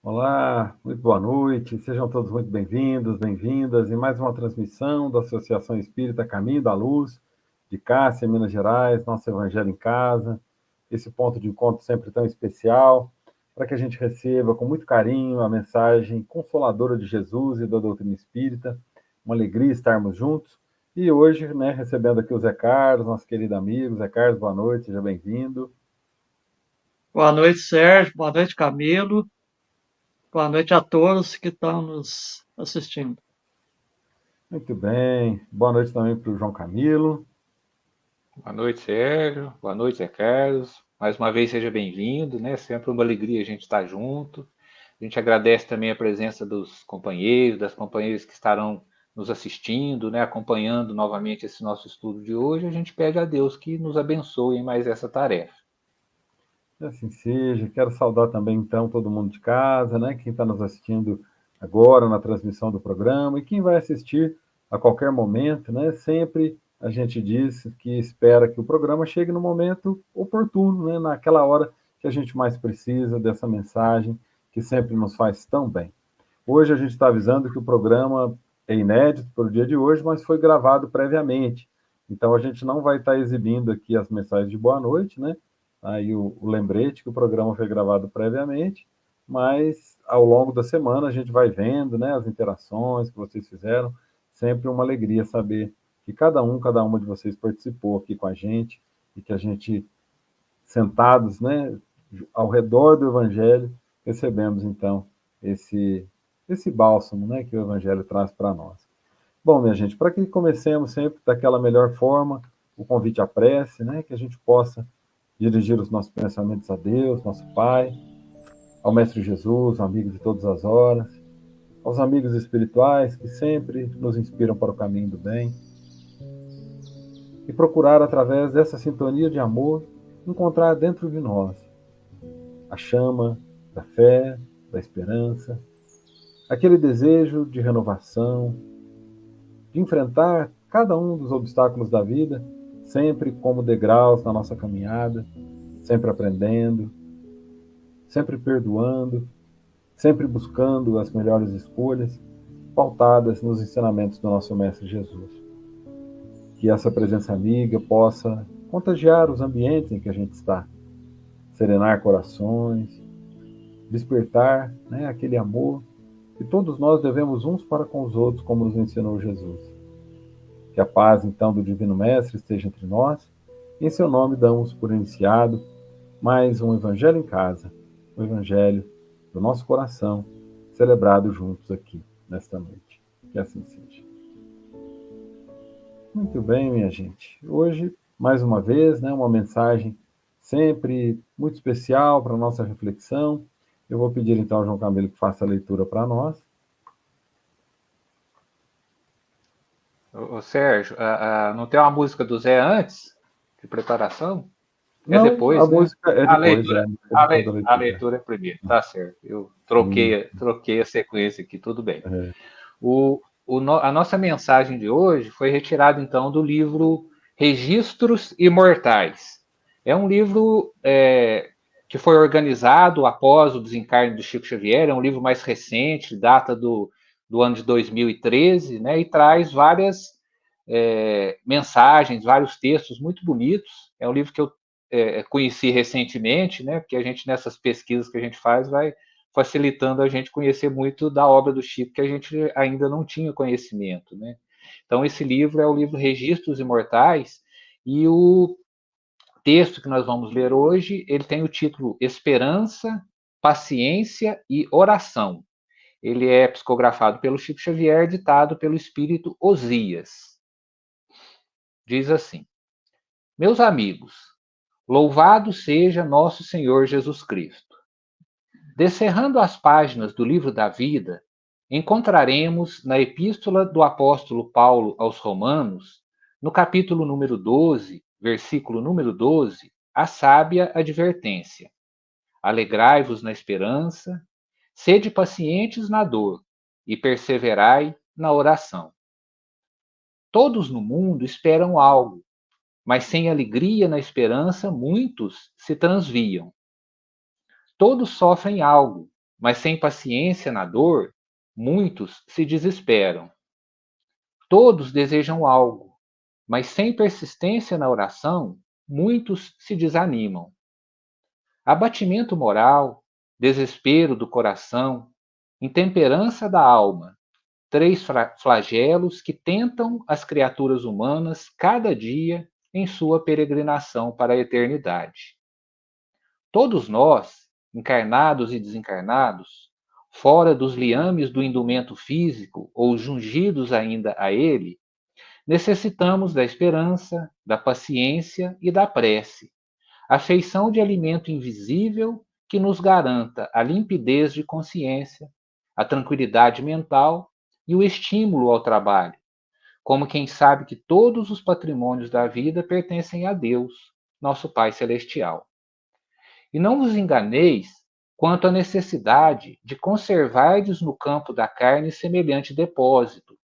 Olá, muito boa noite, sejam todos muito bem-vindos, bem-vindas em mais uma transmissão da Associação Espírita Caminho da Luz, de Cássia, Minas Gerais, nosso Evangelho em Casa, esse ponto de encontro sempre tão especial, para que a gente receba com muito carinho a mensagem consoladora de Jesus e da doutrina espírita, uma alegria estarmos juntos, e hoje, recebendo aqui o Zé Carlos, nosso querido amigo, Zé Carlos, boa noite, seja bem-vindo. Boa noite, Sérgio. Boa noite, Camilo. Boa noite a todos que estão nos assistindo. Muito bem, boa noite também para o João Camilo. Boa noite, Sérgio. Boa noite, Zé Carlos. Mais uma vez, seja bem-vindo, né? Sempre uma alegria a gente estar junto. A gente agradece também a presença dos companheiros, das companheiras que estarão nos assistindo, né? Acompanhando novamente esse nosso estudo de hoje. A gente pede a Deus que nos abençoe em mais essa tarefa. Que assim seja. Quero saudar também, então, todo mundo de casa, né? Quem está nos assistindo agora na transmissão do programa e quem vai assistir a qualquer momento, né? Sempre a gente diz que espera que o programa chegue no momento oportuno, né? Naquela hora que a gente mais precisa dessa mensagem que sempre nos faz tão bem. Hoje a gente está avisando que o programa é inédito para o dia de hoje, mas foi gravado previamente. Então a gente não vai estar exibindo aqui as mensagens de boa noite, né? Aí o lembrete que o programa foi gravado previamente, mas ao longo da semana a gente vai vendo, né, as interações que vocês fizeram. Sempre uma alegria saber que cada uma de vocês participou aqui com a gente e que a gente, sentados, né, ao redor do Evangelho, recebemos então esse esse bálsamo, né, que o Evangelho traz para nós. Bom, minha gente, para que comecemos sempre daquela melhor forma, o convite à prece, né, que a gente possa dirigir os nossos pensamentos a Deus, nosso Pai, ao Mestre Jesus, amigo de todas as horas, aos amigos espirituais que sempre nos inspiram para o caminho do bem, e procurar, através dessa sintonia de amor, encontrar dentro de nós a chama da fé, da esperança, aquele desejo de renovação, de enfrentar cada um dos obstáculos da vida, sempre como degraus na nossa caminhada, sempre aprendendo, sempre perdoando, sempre buscando as melhores escolhas, pautadas nos ensinamentos do nosso Mestre Jesus. Que essa presença amiga possa contagiar os ambientes em que a gente está, serenar corações, despertar, né, aquele amor que todos nós devemos uns para com os outros, como nos ensinou Jesus. Que a paz, então, do Divino Mestre esteja entre nós, e em seu nome damos por iniciado mais um Evangelho em Casa, o Evangelho do nosso coração, celebrado juntos aqui, nesta noite. Que assim seja. Muito bem, minha gente. Hoje, mais uma vez, né, uma mensagem sempre muito especial para a nossa reflexão. Eu vou pedir então ao João Camilo que faça a leitura para nós. Ô, Sérgio, não tem uma música do Zé antes? De preparação? É Não, a depois, né? música é A depois, leitura, depois da a leitura. leitura é primeiro, tá certo. Eu E, troquei a sequência aqui, tudo bem. é, A nossa mensagem de hoje foi retirada, então, do livro Registros Imortais. É um livro que foi organizado após o desencarne do Chico Xavier, é um livro mais recente, data do ano de 2013, né, e traz várias mensagens, vários textos muito bonitos. É um livro que eu conheci recentemente, né, porque a gente, nessas pesquisas que a gente faz, vai facilitando a gente conhecer muito da obra do Chico, que a gente ainda não tinha conhecimento, né? Então, esse livro é o livro Registros Imortais, e o texto que nós vamos ler hoje, ele tem o título Esperança, Paciência e Oração. Ele é psicografado pelo Chico Xavier, ditado pelo espírito Osias. Diz assim: Meus amigos, louvado seja nosso Senhor Jesus Cristo. Descerrando as páginas do livro da vida, encontraremos na epístola do apóstolo Paulo aos Romanos, no capítulo número 12, versículo número 12, a sábia advertência: Alegrai-vos na esperança, sede pacientes na dor e perseverai na oração. Todos no mundo esperam algo, mas sem alegria na esperança muitos se transviam. Todos sofrem algo, mas sem paciência na dor, muitos se desesperam. Todos desejam algo, mas sem persistência na oração, muitos se desanimam. Abatimento moral, desespero do coração, intemperança da alma, três flagelos que tentam as criaturas humanas cada dia em sua peregrinação para a eternidade. Todos nós, encarnados e desencarnados, fora dos liames do indumento físico ou jungidos ainda a ele, necessitamos da esperança, da paciência e da prece, a feição de alimento invisível que nos garanta a limpidez de consciência, a tranquilidade mental e o estímulo ao trabalho, como quem sabe que todos os patrimônios da vida pertencem a Deus, nosso Pai Celestial. E não vos enganeis quanto à necessidade de conservardes no campo da carne semelhante depósito,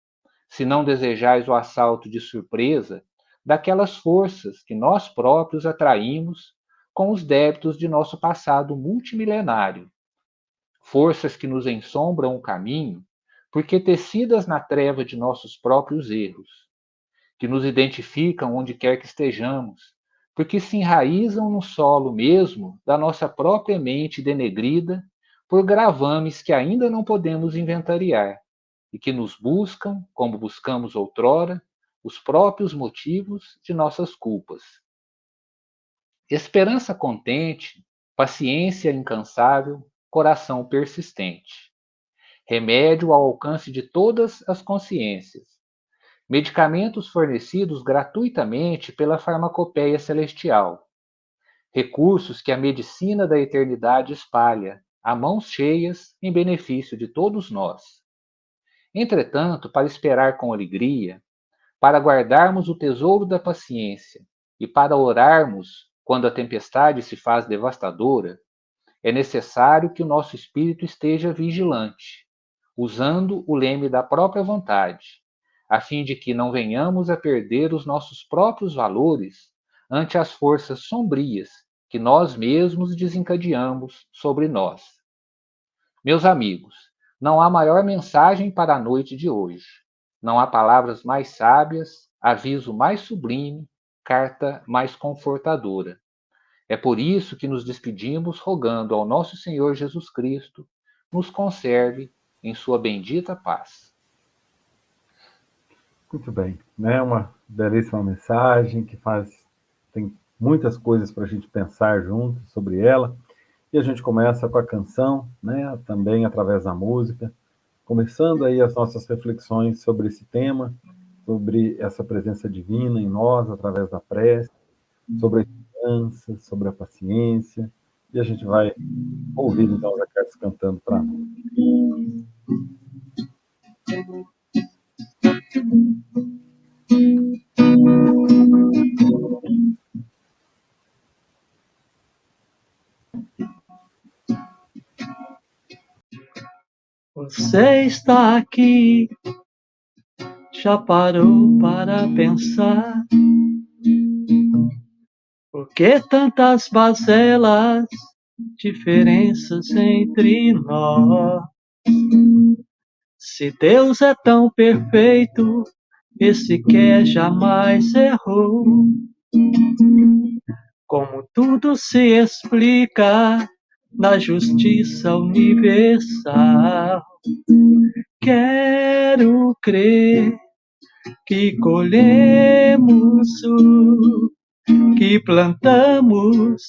se não desejais o assalto de surpresa daquelas forças que nós próprios atraímos com os débitos de nosso passado multimilenário. Forças que nos ensombram o caminho, porque tecidas na treva de nossos próprios erros, que nos identificam onde quer que estejamos, porque se enraizam no solo mesmo da nossa própria mente denegrida por gravames que ainda não podemos inventariar, e que nos buscam, como buscamos outrora, os próprios motivos de nossas culpas. Esperança contente, paciência incansável, coração persistente. Remédio ao alcance de todas as consciências. Medicamentos fornecidos gratuitamente pela farmacopeia celestial. Recursos que a medicina da eternidade espalha, a mãos cheias, em benefício de todos nós. Entretanto, para esperar com alegria, para guardarmos o tesouro da paciência e para orarmos quando a tempestade se faz devastadora, é necessário que o nosso espírito esteja vigilante, usando o leme da própria vontade, a fim de que não venhamos a perder os nossos próprios valores ante as forças sombrias que nós mesmos desencadeamos sobre nós. Meus amigos, não há maior mensagem para a noite de hoje. Não há palavras mais sábias, aviso mais sublime, carta mais confortadora. É por isso que nos despedimos rogando ao nosso Senhor Jesus Cristo nos conserve em sua bendita paz. Muito bem, né? Uma belíssima mensagem que tem muitas coisas para a gente pensar juntos sobre ela. E a gente começa com a canção, né? Também através da música, começando aí as nossas reflexões sobre esse tema, sobre essa presença divina em nós através da prece, sobre a esperança, sobre a paciência. E a gente vai ouvir então a Carlos cantando para nós. Você está aqui, já parou para pensar? Por que tantas bazelas, diferenças entre nós? Se Deus é tão perfeito e sequer jamais errou, como tudo se explica na justiça universal? Quero crer que colhemos o que plantamos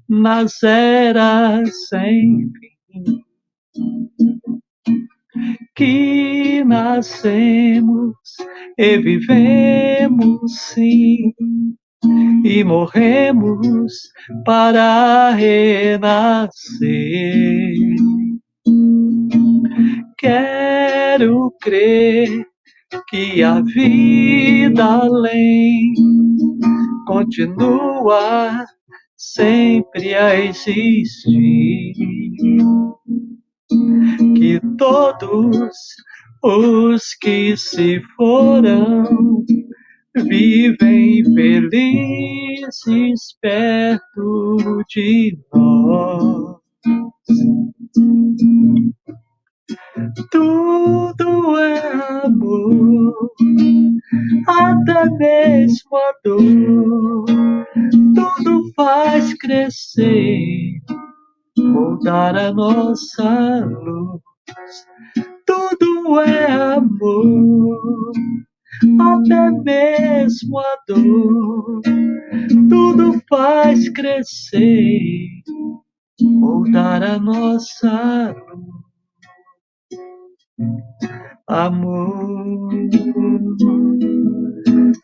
nas eras sem fim, que nascemos e vivemos sim, e morremos para renascer. Quero crer que a vida além continua sempre a existir, que todos os que se foram vivem felizes perto de nós. Tudo é amor, até mesmo a dor. Tudo faz crescer, moldar a nossa luz. Tudo é amor, até mesmo a dor. Tudo faz crescer, moldar a nossa luz. Amor,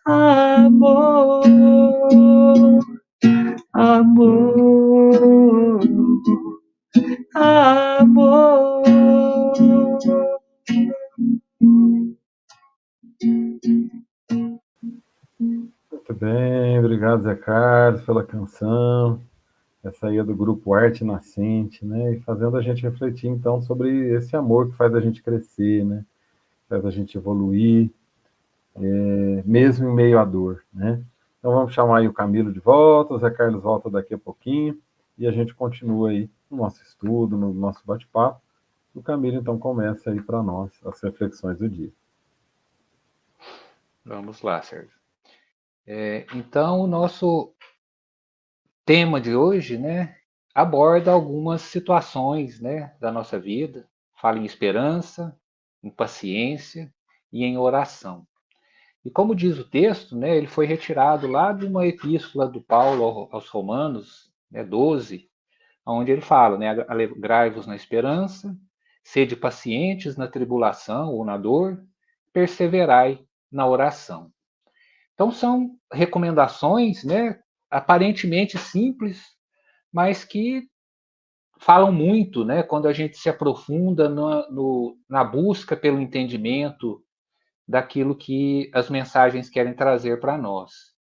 amor, amor, amor. Muito bem, obrigado, Zé Carlos, pela canção. Essa aí é do grupo Arte Nascente, né? E fazendo a gente refletir, então, sobre esse amor que faz a gente crescer, né? Faz a gente evoluir, mesmo em meio à dor, né? Então vamos chamar aí o Camilo de volta, o Zé Carlos volta daqui a pouquinho, e a gente continua aí no nosso estudo, no nosso bate-papo. O Camilo, então, começa aí para nós as reflexões do dia. Vamos lá, Sérgio. Então, o nosso tema de hoje, né, aborda algumas situações, né, da nossa vida, fala em esperança, em paciência e em oração. E como diz o texto, né, ele foi retirado lá de uma epístola do Paulo aos Romanos, né, 12, onde ele fala, né, alegrai-vos na esperança, sede pacientes na tribulação ou na dor, perseverai na oração. Então são recomendações, né, aparentemente simples, mas que falam muito, né, quando a gente se aprofunda na busca pelo entendimento daquilo que as mensagens querem trazer para nós.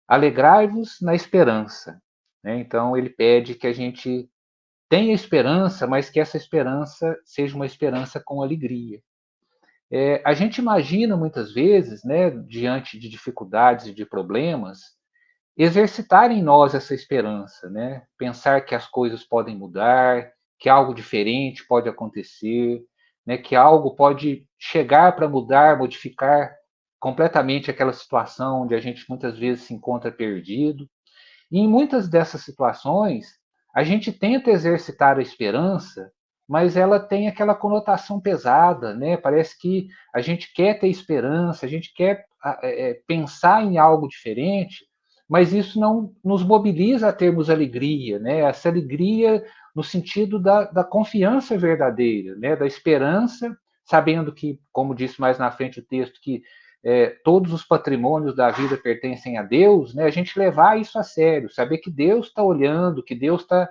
Alegrai-vos na esperança, né? Então ele pede que a gente tenha esperança, mas que essa esperança seja uma esperança com alegria. A gente imagina muitas vezes, né, diante de dificuldades e de problemas, exercitar em nós essa esperança, né? Pensar que as coisas podem mudar, que algo diferente pode acontecer, né? Que algo pode chegar para mudar, modificar completamente aquela situação onde a gente muitas vezes se encontra perdido. E em muitas dessas situações, a gente tenta exercitar a esperança, mas ela tem aquela conotação pesada, né? Parece que a gente quer ter esperança, a gente quer pensar em algo diferente, mas isso não nos mobiliza a termos alegria, né? Essa alegria no sentido da confiança verdadeira, né? Da esperança, sabendo que, como disse mais na frente o texto, que todos os patrimônios da vida pertencem a Deus, né? A gente levar isso a sério, saber que Deus está olhando, que Deus está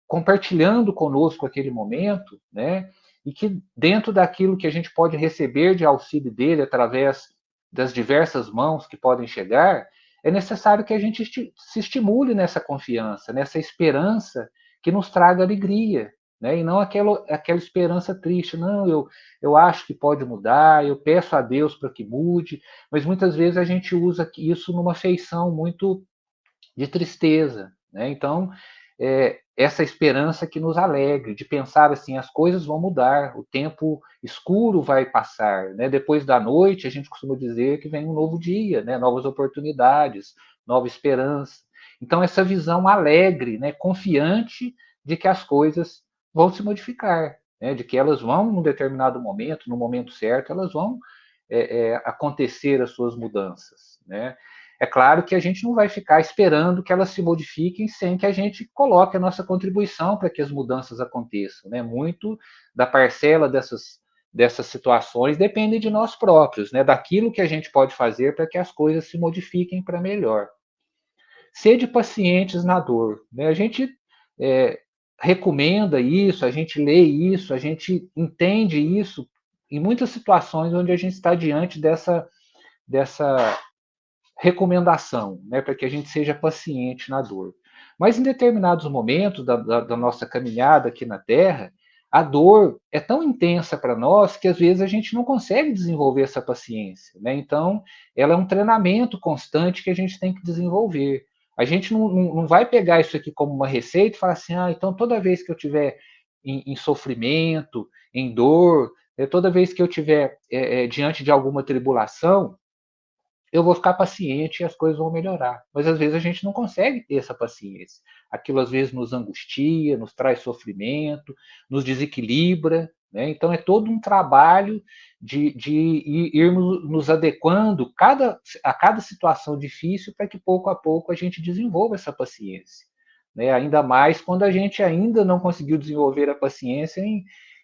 compartilhando conosco aquele momento, né? E que dentro daquilo que a gente pode receber de auxílio dele através das diversas mãos que podem chegar, é necessário que a gente se estimule nessa confiança, nessa esperança que nos traga alegria, né? E não aquela esperança triste. Não, eu acho que pode mudar, eu peço a Deus para que mude, mas muitas vezes a gente usa isso numa feição muito de tristeza, né? Então, essa esperança que nos alegre, de pensar assim, as coisas vão mudar, o tempo escuro vai passar, né? Depois da noite, a gente costuma dizer que vem um novo dia, né? Novas oportunidades, nova esperança. Então, essa visão alegre, né? Confiante de que as coisas vão se modificar, né? De que elas vão, num determinado momento, no momento certo, elas vão acontecer as suas mudanças, né? É claro que a gente não vai ficar esperando que elas se modifiquem sem que a gente coloque a nossa contribuição para que as mudanças aconteçam, né? Muito da parcela dessas situações depende de nós próprios, né? Daquilo que a gente pode fazer para que as coisas se modifiquem para melhor. Sede pacientes na dor, né? A gente recomenda isso, a gente lê isso, a gente entende isso em muitas situações onde a gente está diante dessa recomendação, né, para que a gente seja paciente na dor. Mas em determinados momentos da nossa caminhada aqui na Terra, a dor é tão intensa para nós que às vezes a gente não consegue desenvolver essa paciência, né? Então, ela é um treinamento constante que a gente tem que desenvolver. A gente não vai pegar isso aqui como uma receita e falar assim, então toda vez que eu estiver em sofrimento, em dor. Toda vez que eu estiver diante de alguma tribulação, eu vou ficar paciente e as coisas vão melhorar. Mas às vezes a gente não consegue ter essa paciência. Aquilo às vezes nos angustia, nos traz sofrimento, nos desequilibra. Né? Então é todo um trabalho de irmos nos adequando a cada situação difícil para que pouco a pouco a gente desenvolva essa paciência. Né? Ainda mais quando a gente ainda não conseguiu desenvolver a paciência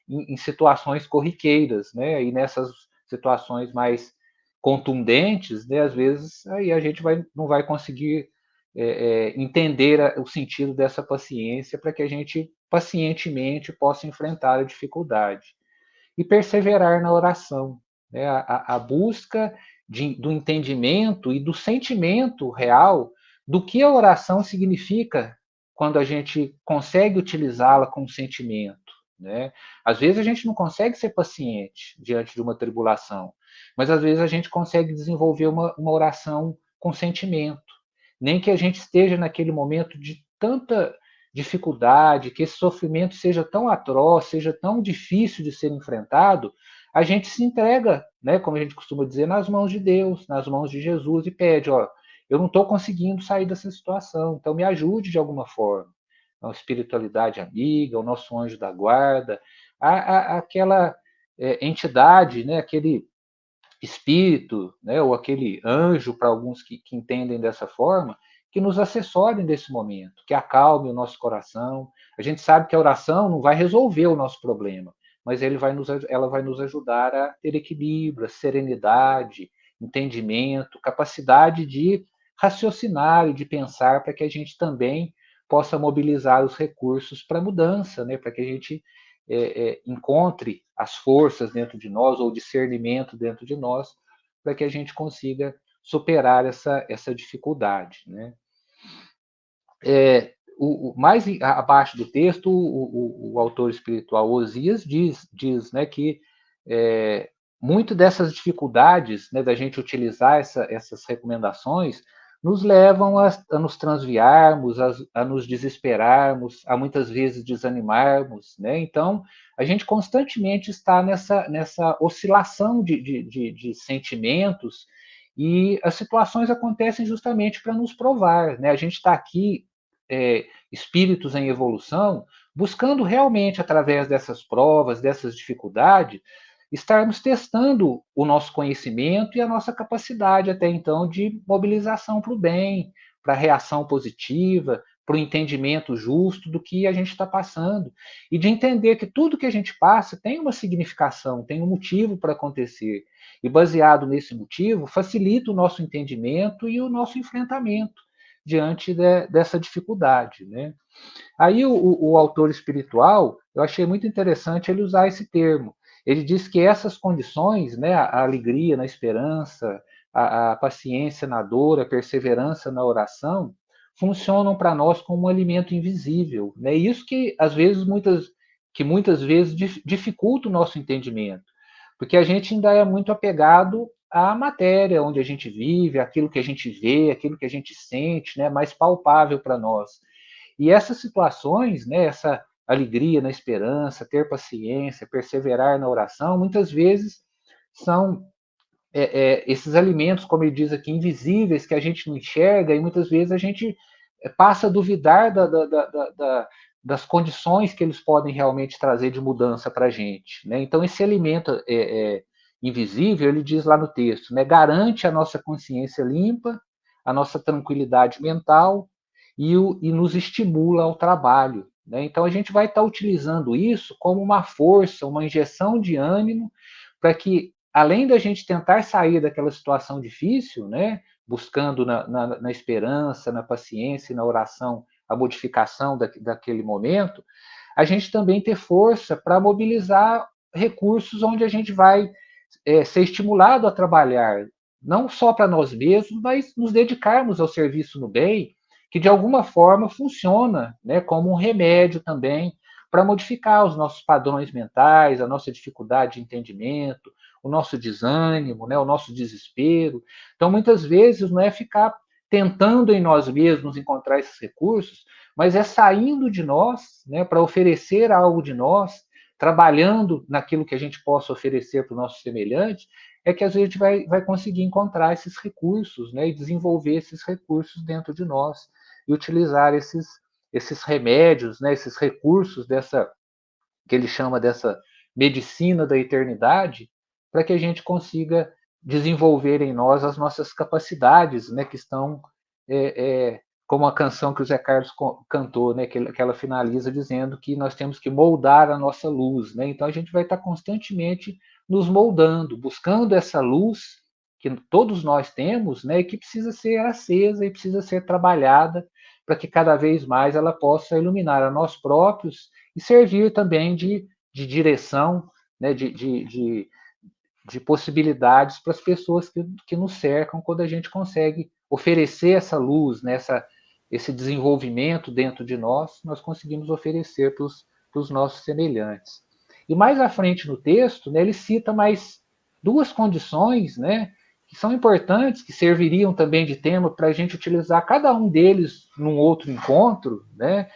em situações corriqueiras, né? E nessas situações mais contundentes, né, às vezes aí a gente não vai conseguir entender o sentido dessa paciência para que a gente pacientemente possa enfrentar a dificuldade. E perseverar na oração, né, a busca do entendimento e do sentimento real do que a oração significa quando a gente consegue utilizá-la com sentimento. Né? Às vezes a gente não consegue ser paciente diante de uma tribulação, mas às vezes a gente consegue desenvolver uma oração com sentimento. Nem que a gente esteja naquele momento de tanta dificuldade, que esse sofrimento seja tão atroz, seja tão difícil de ser enfrentado, a gente se entrega, né, como a gente costuma dizer, nas mãos de Deus, nas mãos de Jesus e pede, ó, eu não estou conseguindo sair dessa situação, então me ajude de alguma forma. A espiritualidade amiga, o nosso anjo da guarda, aquela entidade, né, aquele espírito, né, ou aquele anjo, para alguns que entendem dessa forma, que nos assessorem nesse momento, que acalme o nosso coração. A gente sabe que a oração não vai resolver o nosso problema, mas ela vai nos ajudar a ter equilíbrio, serenidade, entendimento, capacidade de raciocinar e de pensar para que a gente também possa mobilizar os recursos para a mudança, né, para que a gente encontre as forças dentro de nós, ou discernimento dentro de nós, para que a gente consiga superar essa dificuldade. Né? Mais abaixo do texto, o autor espiritual Osias diz né, que muito dessas dificuldades, né, da gente utilizar essas recomendações, nos levam a nos transviarmos, a nos desesperarmos, a muitas vezes desanimarmos. Né? Então, a gente constantemente está nessa oscilação de sentimentos, e as situações acontecem justamente para nos provar. Né? A gente está aqui, espíritos em evolução, buscando realmente, através dessas provas, dessas dificuldades, estarmos testando o nosso conhecimento e a nossa capacidade até então de mobilização para o bem, para a reação positiva, para o entendimento justo do que a gente está passando, e de entender que tudo que a gente passa tem uma significação, tem um motivo para acontecer, e baseado nesse motivo, facilita o nosso entendimento e o nosso enfrentamento diante dessa dificuldade. Né? Aí o autor espiritual, eu achei muito interessante ele usar esse termo. Ele diz que essas condições, né, a alegria na esperança, a paciência na dor, a perseverança na oração, funcionam para nós como um alimento invisível. Né? Isso que muitas vezes dificulta o nosso entendimento, porque a gente ainda é muito apegado à matéria onde a gente vive, aquilo que a gente vê, aquilo que a gente sente, né, mais palpável para nós. E essas situações, né, essa alegria na esperança, ter paciência, perseverar na oração, muitas vezes são esses alimentos, como ele diz aqui, invisíveis, que a gente não enxerga, e muitas vezes a gente passa a duvidar das condições que eles podem realmente trazer de mudança para a gente. Né? Então, esse alimento invisível, ele diz lá no texto, né, garante a nossa consciência limpa, a nossa tranquilidade mental, e nos estimula ao trabalho. Né? Então, a gente vai estar utilizando isso como uma força, uma injeção de ânimo, para que, além da gente tentar sair daquela situação difícil, né, buscando na esperança, na paciência e na oração a modificação daquele momento, a gente também ter força para mobilizar recursos onde a gente vai ser estimulado a trabalhar, não só para nós mesmos, mas nos dedicarmos ao serviço no bem, que de alguma forma funciona, né, como um remédio também para modificar os nossos padrões mentais, a nossa dificuldade de entendimento, o nosso desânimo, né, o nosso desespero. Então, muitas vezes, não é ficar tentando em nós mesmos encontrar esses recursos, mas é saindo de nós, né, para oferecer algo de nós, trabalhando naquilo que a gente possa oferecer para o nosso semelhante, é que a gente vai conseguir encontrar esses recursos, né, e desenvolver esses recursos dentro de nós e utilizar esses remédios, né, esses recursos dessa que ele chama dessa medicina da eternidade, para que a gente consiga desenvolver em nós as nossas capacidades, né, que estão como a canção que o Zé Carlos cantou, né, que ela finaliza dizendo que nós temos que moldar a nossa luz, né? Então a gente vai estar constantemente nos moldando, buscando essa luz que todos nós temos, né, e que precisa ser acesa e precisa ser trabalhada para que cada vez mais ela possa iluminar a nós próprios e servir também de direção, né, de possibilidades para as pessoas que nos cercam quando a gente consegue oferecer essa luz, né, esse desenvolvimento dentro de nós, nós conseguimos oferecer para os nossos semelhantes. E mais à frente no texto, né, ele cita mais duas condições, né, que são importantes, que serviriam também de tema para a gente utilizar cada um deles num outro encontro, né,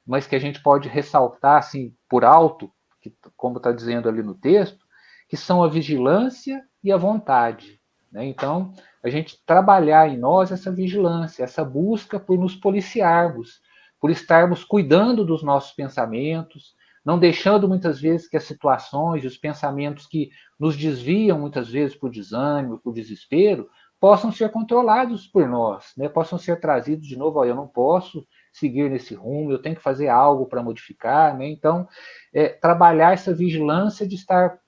mas que a gente pode ressaltar assim por alto, que, como está dizendo ali no texto, que são a vigilância e a vontade. Né? Então, a gente trabalhar em nós essa vigilância, essa busca por nos policiarmos, por estarmos cuidando dos nossos pensamentos, não deixando muitas vezes que as situações, os pensamentos que nos desviam muitas vezes para o desânimo, para o desespero, possam ser controlados por nós, né? Possam ser trazidos de novo. Eu não posso seguir nesse rumo, eu tenho que fazer algo para modificar, né? Então, trabalhar essa vigilância de estar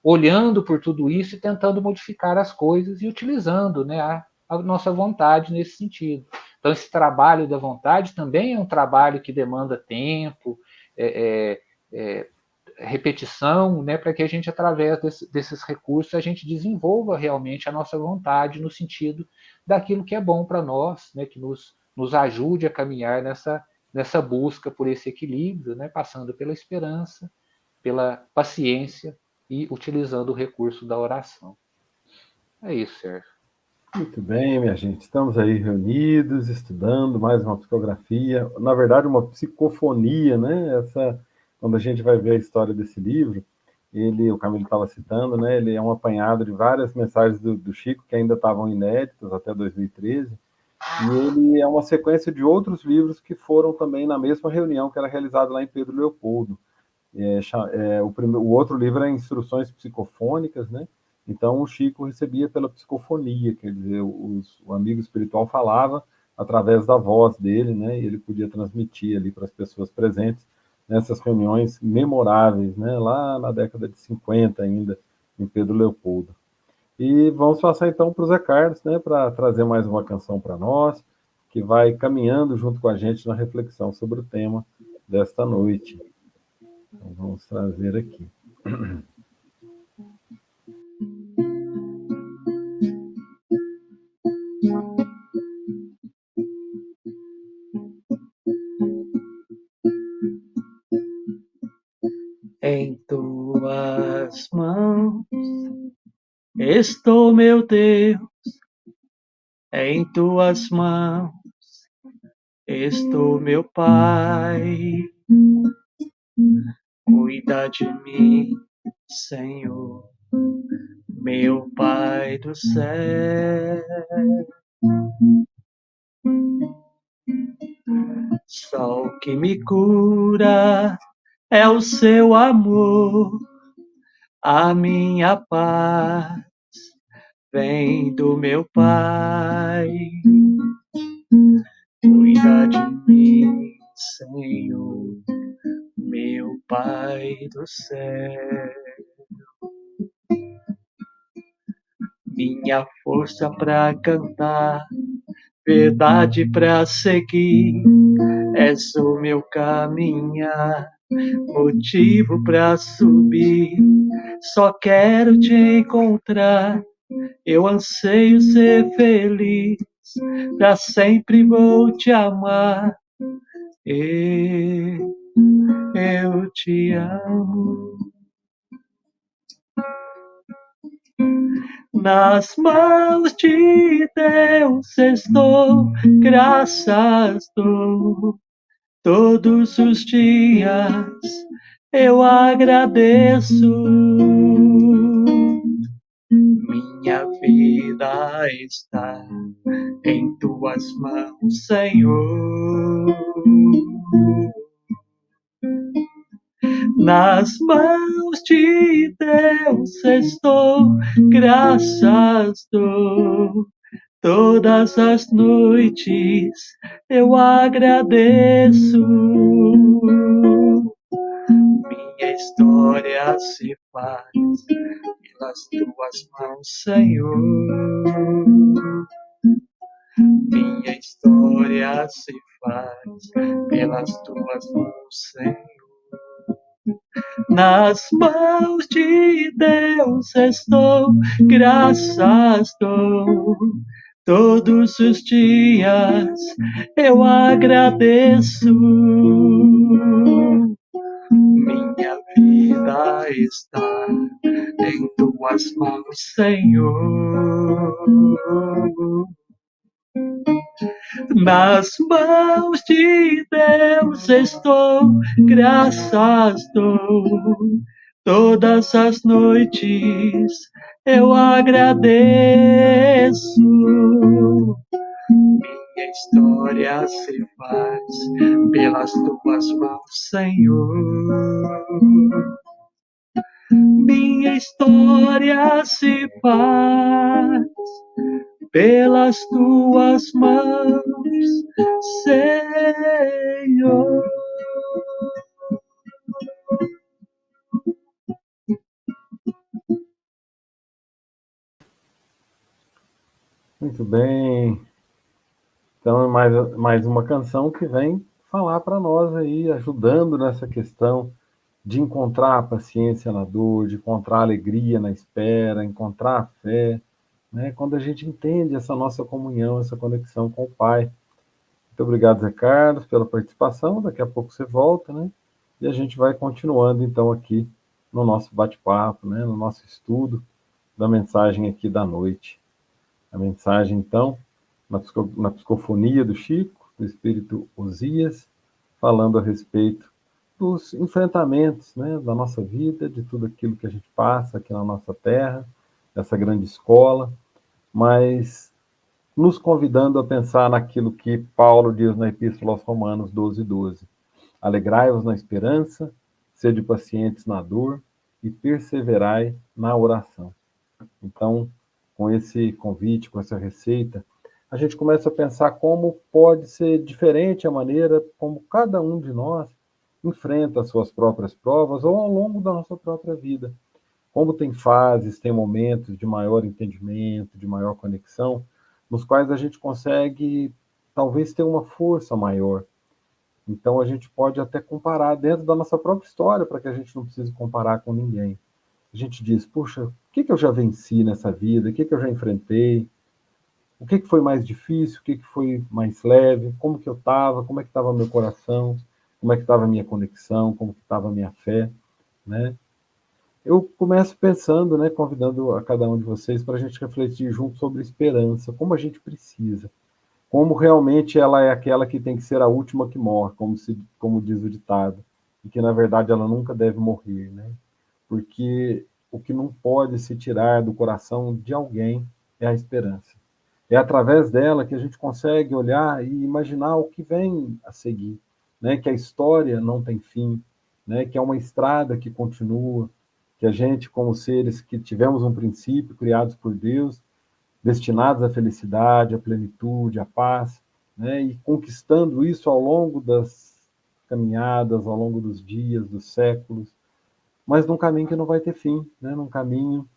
olhando por tudo isso e tentando modificar as coisas e utilizando, né, a nossa vontade nesse sentido. Então, esse trabalho da vontade também é um trabalho que demanda tempo, repetição, né, para que a gente, através desses recursos, a gente desenvolva realmente a nossa vontade no sentido daquilo que é bom para nós, né, que nos ajude a caminhar nessa busca por esse equilíbrio, né, passando pela esperança, pela paciência e utilizando o recurso da oração. É isso, Sérgio. Muito bem, minha gente. Estamos aí reunidos, estudando mais uma psicografia, na verdade, uma psicofonia, né? Quando a gente vai ver a história desse livro, o Camilo estava citando, né? Ele é um apanhado de várias mensagens do Chico que ainda estavam inéditas até 2013, e ele é uma sequência de outros livros que foram também na mesma reunião que era realizada lá em Pedro Leopoldo. O outro livro é Instruções Psicofônicas, né? Então, o Chico recebia pela psicofonia, quer dizer, o amigo espiritual falava através da voz dele, né? E ele podia transmitir ali para as pessoas presentes nessas reuniões memoráveis, né? Lá na década de 50 ainda, em Pedro Leopoldo. E vamos passar então para o Zé Carlos, né? Para trazer mais uma canção para nós, que vai caminhando junto com a gente na reflexão sobre o tema desta noite. Então, vamos trazer aqui. Em tuas mãos estou, meu Deus, em tuas mãos estou, meu Pai. Cuida de mim, Senhor, meu Pai do céu. Só o que me cura é o seu amor, a minha paz vem do meu Pai. Cuida de mim, Senhor, meu Pai do céu. Minha força pra cantar, verdade pra seguir, és o meu caminhar, motivo pra subir. Só quero te encontrar, eu anseio ser feliz, pra sempre vou te amar. Eu te amo. Nas mãos de Deus estou, graças dou. Todos os dias eu agradeço. Minha vida está em tuas mãos, Senhor. Nas mãos de Deus estou, graças dou. Todas as noites eu agradeço. Minha história se faz pelas tuas mãos, Senhor. Minha história se faz pelas tuas mãos, Senhor. Nas mãos de Deus estou, graças dou. Todos os dias eu agradeço. Minha vida está em tuas mãos, Senhor. Nas mãos de Deus estou, graças dou. Todas as noites eu agradeço. Minha história se faz pelas tuas mãos, Senhor. Minha história se faz pelas tuas mãos, Senhor. Muito bem. Então, é mais uma canção que vem falar para nós aí, ajudando nessa questão de encontrar a paciência na dor, de encontrar a alegria na espera, encontrar a fé, né? Quando a gente entende essa nossa comunhão, essa conexão com o Pai. Muito obrigado, Zé Carlos, pela participação. Daqui a pouco você volta, né? E a gente vai continuando, então, aqui no nosso bate-papo, né? No nosso estudo da mensagem aqui da noite. A mensagem, então, na psicofonia do Chico, do Espírito Osias, falando a respeito dos enfrentamentos, né, da nossa vida, de tudo aquilo que a gente passa aqui na nossa terra, essa grande escola, mas nos convidando a pensar naquilo que Paulo diz na Epístola aos Romanos 12:12. Alegrai-vos na esperança, sede pacientes na dor e perseverai na oração. Então, com esse convite, com essa receita, a gente começa a pensar como pode ser diferente a maneira como cada um de nós enfrenta as suas próprias provas ou ao longo da nossa própria vida. Como tem fases, tem momentos de maior entendimento, de maior conexão, nos quais a gente consegue talvez ter uma força maior. Então a gente pode até comparar dentro da nossa própria história, para que a gente não precise comparar com ninguém. A gente diz, puxa, o que eu já venci nessa vida? O que eu já enfrentei? O que foi mais difícil? O que foi mais leve? Como que eu estava? Como é que estava meu coração? Como é que estava a minha conexão? Como que estava a minha fé? Né? Eu começo pensando, né, convidando a cada um de vocês para a gente refletir junto sobre esperança, como a gente precisa, como realmente ela é aquela que tem que ser a última que morre, como diz o ditado, e que na verdade ela nunca deve morrer, né? Porque o que não pode se tirar do coração de alguém é a esperança. É através dela que a gente consegue olhar e imaginar o que vem a seguir, né? Que a história não tem fim, né? Que é uma estrada que continua, que a gente, como seres que tivemos um princípio, criados por Deus, destinados à felicidade, à plenitude, à paz, né? E conquistando isso ao longo das caminhadas, ao longo dos dias, dos séculos, mas num caminho que não vai ter fim, né? Num caminho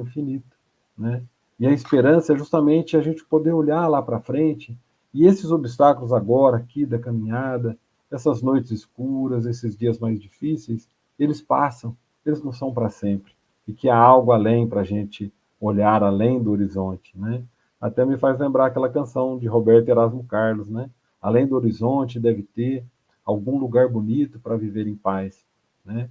infinito, né? E a esperança é justamente a gente poder olhar lá para frente e esses obstáculos agora aqui da caminhada, essas noites escuras, esses dias mais difíceis, eles passam, eles não são para sempre, e que há algo além para a gente olhar além do horizonte, né? Até me faz lembrar aquela canção de Roberto Erasmo Carlos, né? Além do horizonte deve ter algum lugar bonito para viver em paz, né?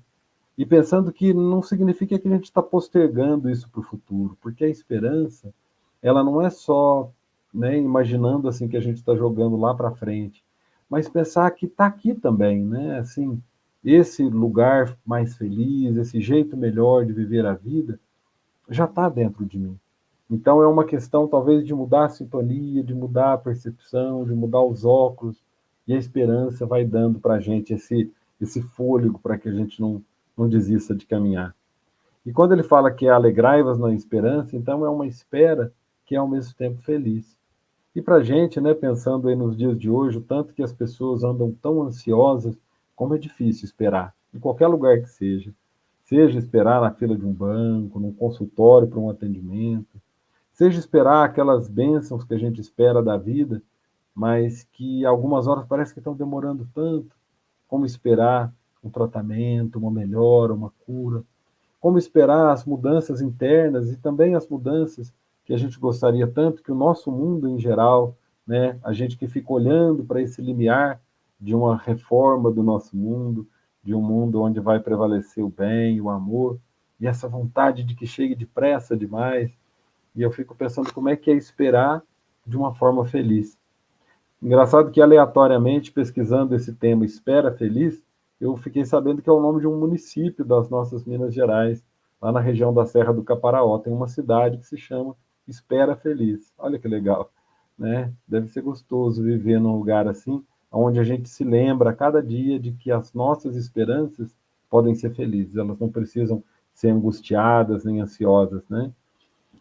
E pensando que não significa que a gente está postergando isso para o futuro, porque a esperança, ela não é só, né, imaginando assim que a gente está jogando lá para frente, mas pensar que está aqui também, né? Assim, esse lugar mais feliz, esse jeito melhor de viver a vida, já está dentro de mim. Então é uma questão talvez de mudar a sintonia, de mudar a percepção, de mudar os óculos, e a esperança vai dando para a gente esse fôlego para que a gente não desista de caminhar. E quando ele fala que é alegrai-vos na esperança, então é uma espera que é ao mesmo tempo feliz. E para a gente, né, pensando aí nos dias de hoje, o tanto que as pessoas andam tão ansiosas, como é difícil esperar, em qualquer lugar que seja. Seja esperar na fila de um banco, num consultório para um atendimento, seja esperar aquelas bênçãos que a gente espera da vida, mas que algumas horas parece que estão demorando tanto, como esperar um tratamento, uma melhora, uma cura, como esperar as mudanças internas e também as mudanças que a gente gostaria tanto que o nosso mundo em geral, né, a gente que fica olhando para esse limiar de uma reforma do nosso mundo, de um mundo onde vai prevalecer o bem, o amor, e essa vontade de que chegue depressa demais, e eu fico pensando como é que é esperar de uma forma feliz. Engraçado que, aleatoriamente, pesquisando esse tema Espera Feliz, eu fiquei sabendo que é o nome de um município das nossas Minas Gerais, lá na região da Serra do Caparaó. Tem uma cidade que se chama Espera Feliz. Olha que legal, né? Deve ser gostoso viver num lugar assim, onde a gente se lembra a cada dia de que as nossas esperanças podem ser felizes. Elas não precisam ser angustiadas nem ansiosas, né?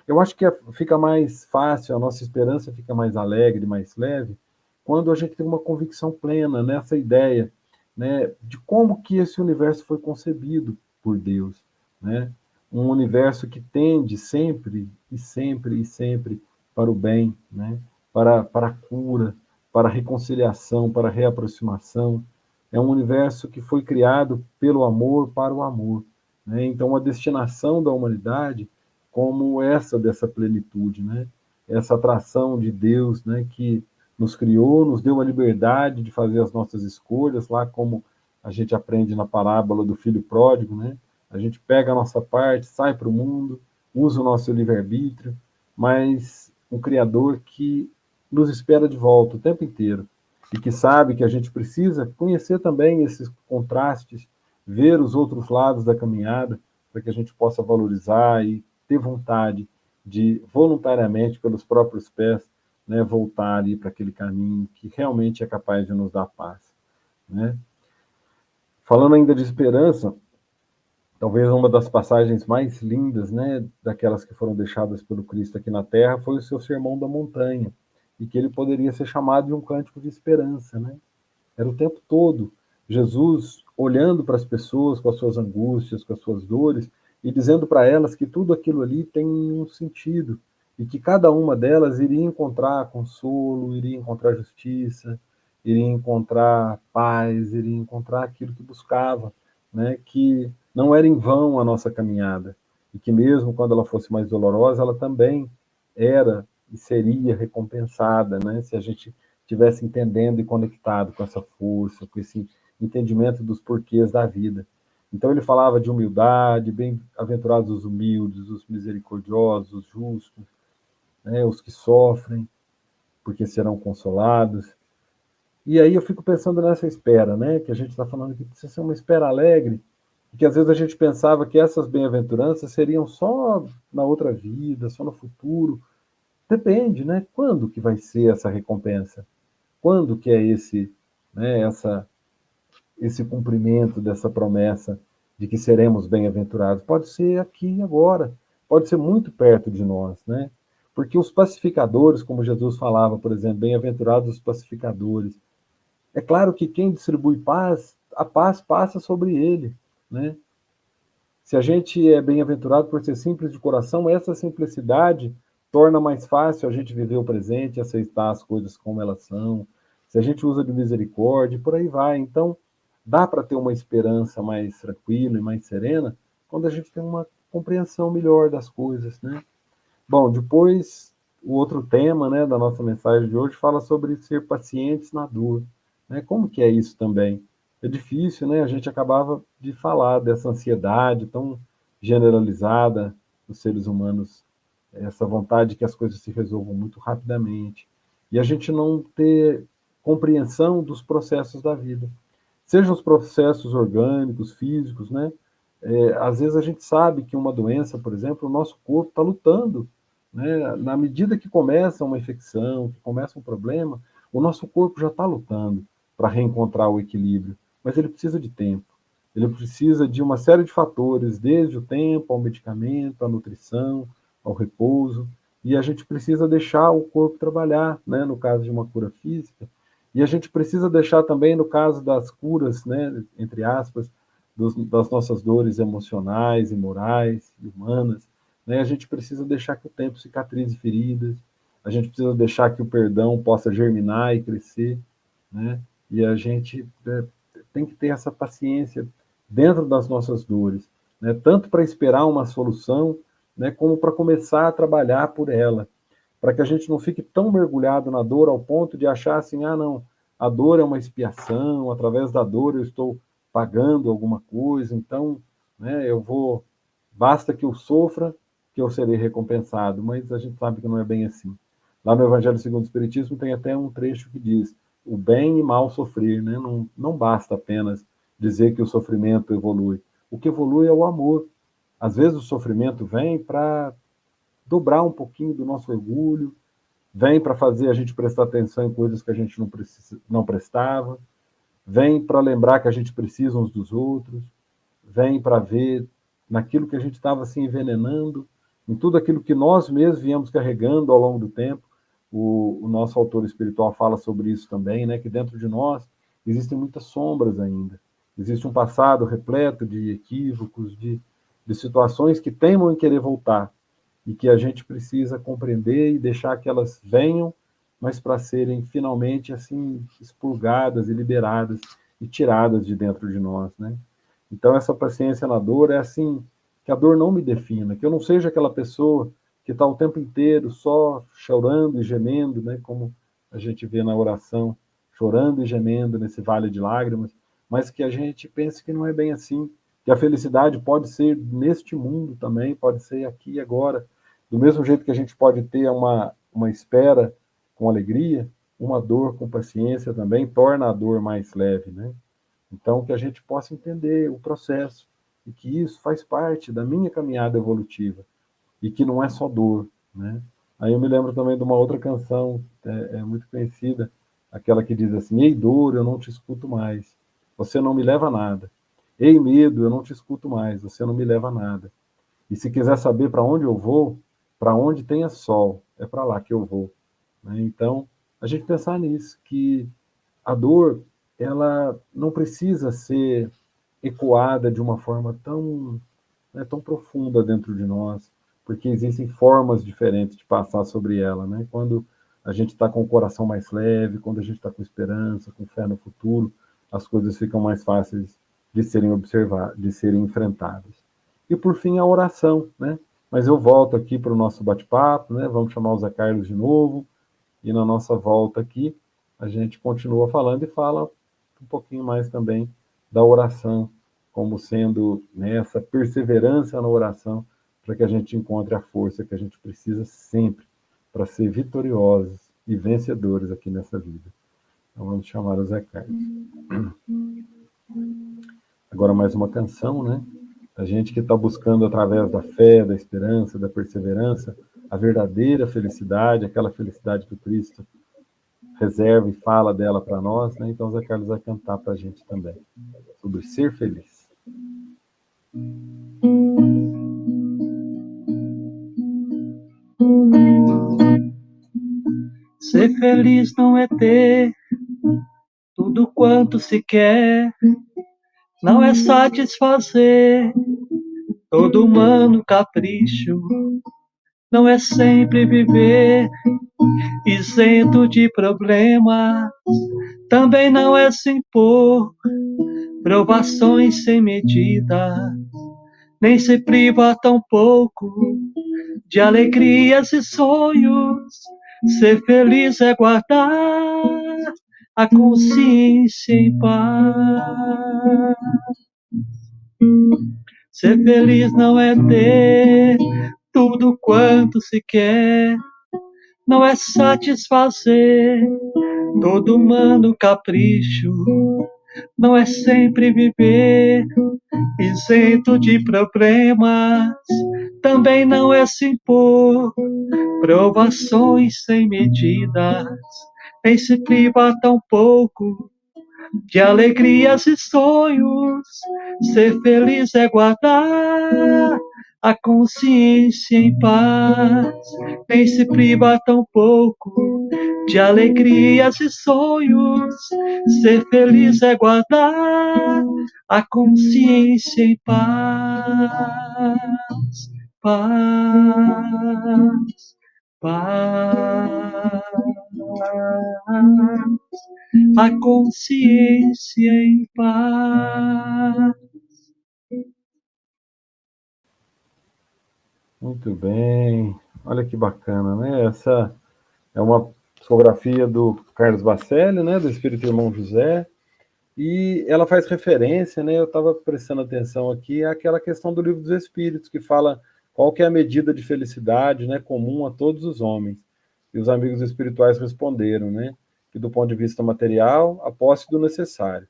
Eu acho que fica mais fácil, a nossa esperança fica mais alegre, mais leve, quando a gente tem uma convicção plena nessa ideia, né, de como que esse universo foi concebido por Deus, né? Um universo que tende sempre e sempre e sempre para o bem, né? Para a cura, para a reconciliação, para a reaproximação. É um universo que foi criado pelo amor para o amor, né? Então, a destinação da humanidade como essa dessa plenitude, né? Essa atração de Deus, né? Que nos criou, nos deu a liberdade de fazer as nossas escolhas, lá como a gente aprende na parábola do filho pródigo, né? A gente pega a nossa parte, sai para o mundo, usa o nosso livre-arbítrio, mas um Criador que nos espera de volta o tempo inteiro e que sabe que a gente precisa conhecer também esses contrastes, ver os outros lados da caminhada, para que a gente possa valorizar e ter vontade de, voluntariamente, pelos próprios pés, né, voltar ali para aquele caminho que realmente é capaz de nos dar paz, né? Falando ainda de esperança, talvez uma das passagens mais lindas, né, daquelas que foram deixadas pelo Cristo aqui na Terra, foi o seu Sermão da Montanha, e que ele poderia ser chamado de um cântico de esperança, né? Era o tempo todo Jesus olhando para as pessoas com as suas angústias, com as suas dores, e dizendo para elas que tudo aquilo ali tem um sentido, e que cada uma delas iria encontrar consolo, iria encontrar justiça, iria encontrar paz, iria encontrar aquilo que buscava, né? Que não era em vão a nossa caminhada, e que mesmo quando ela fosse mais dolorosa, ela também era e seria recompensada, né? Se a gente tivesse entendendo e conectado com essa força, com esse entendimento dos porquês da vida. Então ele falava de humildade, bem-aventurados os humildes, os misericordiosos, os justos, né, os que sofrem, porque serão consolados. E aí eu fico pensando nessa espera, né, que a gente está falando que precisa ser uma espera alegre, e que às vezes a gente pensava que essas bem-aventuranças seriam só na outra vida, só no futuro. Depende, né? Quando que vai ser essa recompensa? Quando que é né, esse cumprimento dessa promessa de que seremos bem-aventurados? Pode ser aqui e agora, pode ser muito perto de nós, né? Porque os pacificadores, como Jesus falava, por exemplo, bem-aventurados os pacificadores. É claro que quem distribui paz, a paz passa sobre ele, né? Se a gente é bem-aventurado por ser simples de coração, essa simplicidade torna mais fácil a gente viver o presente, aceitar as coisas como elas são. Se a gente usa de misericórdia, por aí vai. Então, dá para ter uma esperança mais tranquila e mais serena quando a gente tem uma compreensão melhor das coisas, né? Bom, depois, o outro tema, né, da nossa mensagem de hoje fala sobre ser pacientes na dor, né? Como que é isso também? é difícil, né? A gente acabava de falar dessa ansiedade tão generalizada dos seres humanos, essa vontade que as coisas se resolvam muito rapidamente, e a gente não ter compreensão dos processos da vida, sejam os processos orgânicos, físicos, né? Às vezes a gente sabe que uma doença, por exemplo, o nosso corpo está lutando, né? Na medida que começa uma infecção, que começa um problema, o nosso corpo já está lutando para reencontrar o equilíbrio, mas ele precisa de tempo. Ele precisa de uma série de fatores, desde o tempo ao medicamento, à nutrição, ao repouso, e a gente precisa deixar o corpo trabalhar, né, no caso de uma cura física, e a gente precisa deixar também, no caso das curas, né, entre aspas, das nossas dores emocionais e morais e humanas, né, a gente precisa deixar que o tempo cicatrize feridas, a gente precisa deixar que o perdão possa germinar e crescer, né, e a gente tem que ter essa paciência dentro das nossas dores, né, tanto para esperar uma solução, né, como para começar a trabalhar por ela, para que a gente não fique tão mergulhado na dor ao ponto de achar assim, ah, não, a dor é uma expiação, através da dor eu estou pagando alguma coisa, então, né, basta que eu sofra, que eu serei recompensado, mas a gente sabe que não é bem assim. Lá no Evangelho segundo o Espiritismo tem até um trecho que diz, o bem e mal sofrer, né? Não basta apenas dizer que o sofrimento evolui. O que evolui é o amor. Às vezes o sofrimento vem para dobrar um pouquinho do nosso orgulho, vem para fazer a gente prestar atenção em coisas que a gente não prestava, vem para lembrar que a gente precisa uns dos outros, vem para ver naquilo que a gente estava se envenenando, em tudo aquilo que nós mesmos viemos carregando ao longo do tempo. O nosso autor espiritual fala sobre isso também, né? Que dentro de nós existem muitas sombras ainda. Existe um passado repleto de equívocos, de situações que teimam em querer voltar e que a gente precisa compreender e deixar que elas venham, mas para serem finalmente assim expurgadas e liberadas e tiradas de dentro de nós, né? Então essa paciência na dor é assim, que a dor não me defina, que eu não seja aquela pessoa que está o tempo inteiro só chorando e gemendo, né, como a gente vê na oração, chorando e gemendo nesse vale de lágrimas, mas que a gente pense que não é bem assim, que a felicidade pode ser neste mundo também, pode ser aqui e agora, do mesmo jeito que a gente pode ter uma espera com alegria, uma dor com paciência também torna a dor mais leve, né? Então, que a gente possa entender o processo e que isso faz parte da minha caminhada evolutiva e que não é só dor, né? Aí eu me lembro também de uma outra canção, muito conhecida, aquela que diz assim, ei dor, eu não te escuto mais, você não me leva a nada. Ei medo, eu não te escuto mais, você não me leva a nada. E se quiser saber para onde eu vou, para onde tenha sol, é para lá que eu vou. Né? Então, a gente pensar nisso, que a dor, ela não precisa ser ecoada de uma forma tão, né, tão profunda dentro de nós, porque existem formas diferentes de passar sobre ela, né? Quando a gente está com o coração mais leve, quando a gente está com esperança, com fé no futuro, as coisas ficam mais fáceis de serem observadas, de serem enfrentadas. E por fim a oração, né? Mas eu volto aqui para o nosso bate-papo, né? Vamos chamar o Zé Carlos de novo, e na nossa volta aqui a gente continua falando e fala um pouquinho mais também da oração, como sendo nessa perseverança na oração, para que a gente encontre a força que a gente precisa sempre para ser vitoriosos e vencedores aqui nessa vida. Então vamos chamar o Zé Carlos. Agora mais uma canção, né? A gente que está buscando através da fé, da esperança, da perseverança, a verdadeira felicidade, aquela felicidade que o Cristo reserva e fala dela para nós, né? Então o Zé Carlos vai cantar para a gente também, sobre ser feliz. Ser feliz não é ter tudo quanto se quer, não é satisfazer todo humano capricho, não é sempre viver isento de problemas, também não é se impor provações sem medida, nem se priva tão pouco de alegrias e sonhos. Ser feliz é guardar a consciência em paz. Ser feliz não é ter tudo quanto se quer, não é satisfazer todo humano capricho, não é sempre viver isento de problemas, também não é se impor provações sem medidas, nem se privar tão pouco de alegrias e sonhos. Ser feliz é guardar a consciência em paz, nem se privar tão pouco de alegrias e sonhos. Ser feliz é guardar a consciência em paz, paz, paz. A consciência em paz. Muito bem. Olha que bacana, né? Essa é uma psicografia do Carlos Bacelli, né? Do Espírito Irmão José. E ela faz referência, né? Eu estava prestando atenção aqui àquela questão do Livro dos Espíritos, que fala qual que é a medida de felicidade, né, comum a todos os homens. E os amigos espirituais responderam, né, que do ponto de vista material, a posse do necessário.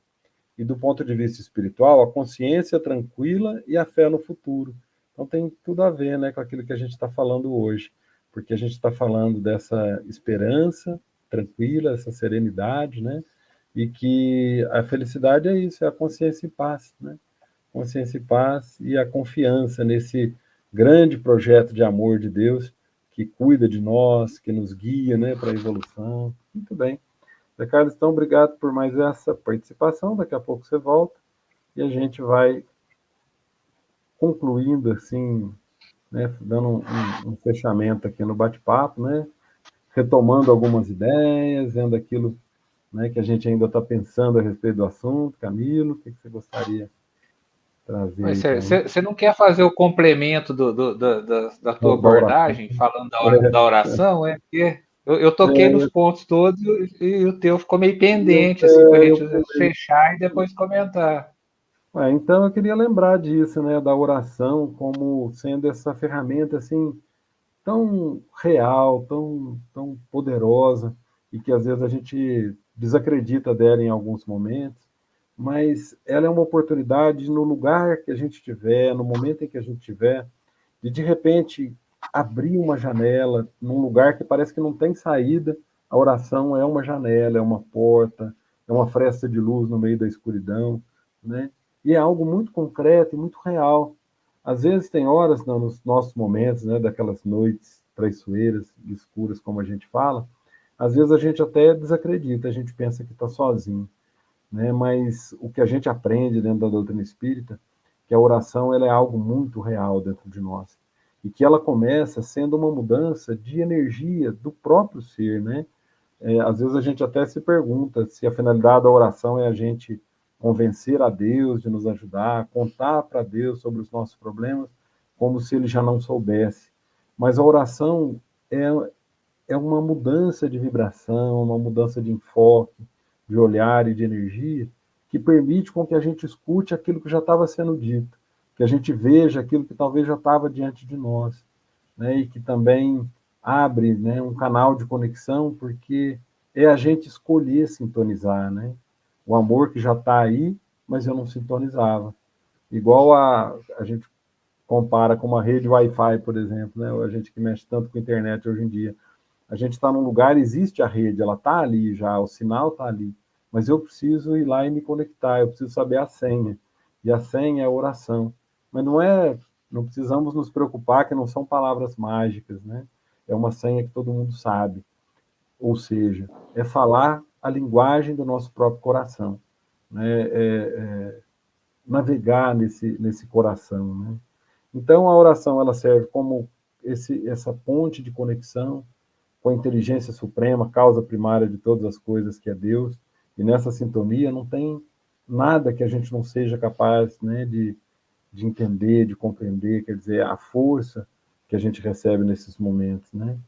E do ponto de vista espiritual, a consciência tranquila e a fé no futuro. Então tem tudo a ver, né, com aquilo que a gente está falando hoje, porque a gente está falando dessa esperança tranquila, essa serenidade, né, e que a felicidade é isso, é a consciência em paz, né? Consciência em paz e a confiança nesse grande projeto de amor de Deus que cuida de nós, que nos guia, né, para a evolução. Muito bem. Zé Carlos, então, obrigado por mais essa participação. Daqui a pouco você volta e a gente vai concluindo, assim, né, dando um fechamento aqui no bate-papo, né, retomando algumas ideias, vendo aquilo, né, que a gente ainda está pensando a respeito do assunto. Camilo, o que você gostaria de trazer aí para nós? Você não quer fazer o complemento da tua Da oração. abordagem, falando da oração, é? Porque eu toquei nos pontos todos e o teu ficou meio pendente, assim, para a Eu gente pulei. fechar e depois comentar. Então eu queria lembrar disso, né, da oração como sendo essa ferramenta assim tão real, tão poderosa e que às vezes a gente desacredita dela em alguns momentos, mas ela é uma oportunidade no lugar que a gente estiver, no momento em que a gente estiver, de repente abrir uma janela num lugar que parece que não tem saída. A oração é uma janela, é uma porta, é uma fresta de luz no meio da escuridão, né? E é algo muito concreto e muito real. Às vezes tem horas, não, nos nossos momentos, né, daquelas noites traiçoeiras, escuras, como a gente fala, às vezes a gente até desacredita, a gente pensa que está sozinho, né? Mas o que a gente aprende dentro da doutrina espírita, que a oração ela é algo muito real dentro de nós e que ela começa sendo uma mudança de energia do próprio ser, né? Às vezes a gente até se pergunta se a finalidade da oração é a gente convencer a Deus de nos ajudar, contar para Deus sobre os nossos problemas, como se ele já não soubesse. Mas a oração é, é uma mudança de vibração, uma mudança de enfoque, de olhar e de energia, que permite com que a gente escute aquilo que já estava sendo dito, que a gente veja aquilo que talvez já estava diante de nós, né? E que também abre, né, um canal de conexão, porque é a gente escolher sintonizar, né? O amor que já está aí, mas eu não sintonizava. Igual a gente compara com uma rede Wi-Fi, por exemplo, né? A gente que mexe tanto com a internet hoje em dia. A gente está num lugar, existe a rede, ela está ali já, o sinal está ali, mas eu preciso ir lá e me conectar, eu preciso saber a senha, e a senha é a oração. Mas não precisamos nos preocupar que não são palavras mágicas, né? É uma senha que todo mundo sabe, ou seja, é falar a linguagem do nosso próprio coração, né? Navegar nesse coração, né? Então a oração ela serve como essa ponte de conexão com a inteligência suprema, causa primária de todas as coisas, que é Deus, e nessa sintonia não tem nada que a gente não seja capaz, né, de entender, de compreender, quer dizer, a força que a gente recebe nesses momentos, né,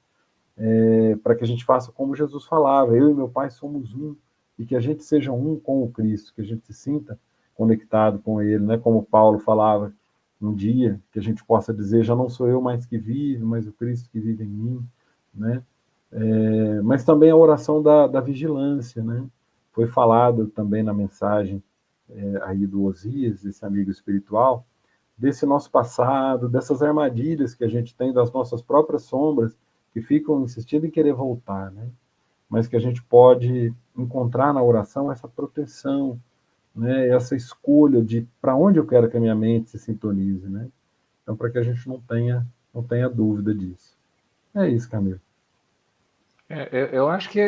para que a gente faça como Jesus falava, eu e meu Pai somos um, e que a gente seja um com o Cristo, que a gente se sinta conectado com Ele, né? Como Paulo falava um dia, que a gente possa dizer, já não sou eu mais que vive, mas o Cristo que vive em mim, né? Mas também a oração da vigilância, né? Foi falado também na mensagem aí do Osias, esse amigo espiritual, desse nosso passado, dessas armadilhas que a gente tem, das nossas próprias sombras, que ficam insistindo em querer voltar, né? Mas que a gente pode encontrar na oração essa proteção, né? Essa escolha de para onde eu quero que a minha mente se sintonize, né? Então, para que a gente não tenha dúvida disso. É isso, Camilo. Eu acho que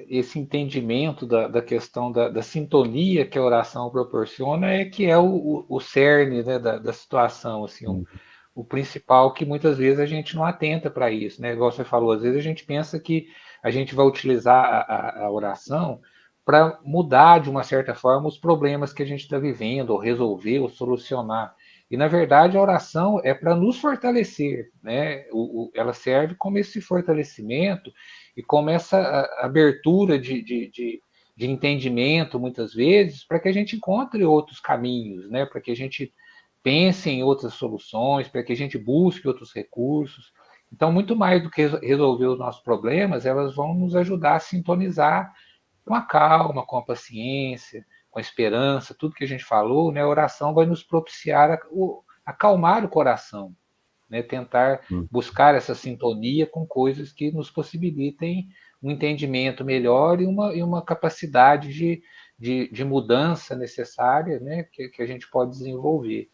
esse entendimento da questão da sintonia que a oração proporciona é que é o cerne, né, da situação, assim, o principal, que muitas vezes a gente não atenta para isso, né? Igual você falou, às vezes a gente pensa que a gente vai utilizar a oração para mudar de uma certa forma os problemas que a gente está vivendo, ou resolver, ou solucionar. E na verdade a oração é para nos fortalecer, né? Ela serve como esse fortalecimento e como essa abertura de entendimento, muitas vezes, para que a gente encontre outros caminhos, né? Para que a gente pense em outras soluções, para que a gente busque outros recursos. Então, muito mais do que resolver os nossos problemas, elas vão nos ajudar a sintonizar com a calma, com a paciência, com a esperança, tudo que a gente falou, né? A oração vai nos propiciar acalmar o coração, né? Tentar buscar essa sintonia com coisas que nos possibilitem um entendimento melhor e uma capacidade de mudança necessária, né? Que a gente pode desenvolver.